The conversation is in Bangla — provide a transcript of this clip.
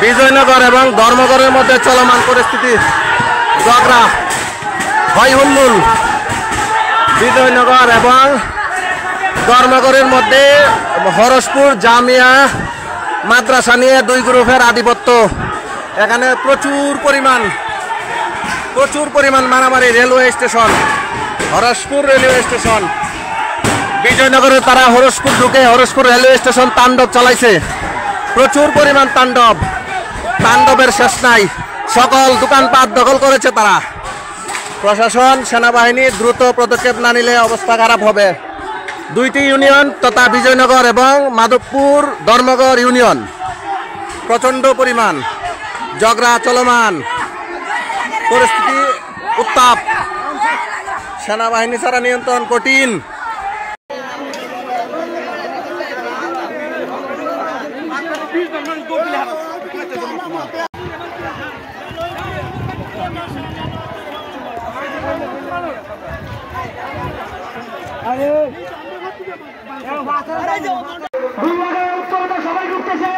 বিজয়নগর এবং ধর্মগড়ের মধ্যে চলমান পরিস্থিতি, ঝগড়া, হয় হুল্লোড়। বিজয়নগর এবং ধর্মগড়ের মধ্যে হরসপুর জামিয়া মাদ্রাসা নিয়ে দুই গ্রুপের আধিপত্য। এখানে প্রচুর পরিমাণ মারামারি। Railway station, Harashpur railway station, বিজয়নগরে তারা হরসপুর ঢুকে হরসপুর রেলওয়ে স্টেশন তাণ্ডব চালাইছে। প্রচুর পরিমাণ তাণ্ডবের শেষ নাই। সকল দোকানপাট দখল করেছে তারা। প্রশাসন, সেনাবাহিনী দ্রুত পদক্ষেপ না নিলে অবস্থা খারাপ হবে। দুইটি ইউনিয়ন তথা বিজয়নগর এবং মাধবপুর ধর্মগড় ইউনিয়ন প্রচণ্ড পরিমাণ ঝগড়া চলমান, পরিস্থিতি উত্তাপ। সেনাবাহিনী ছাড়া নিয়ন্ত্রণ কঠিন। সবাই ঢুকতেছে।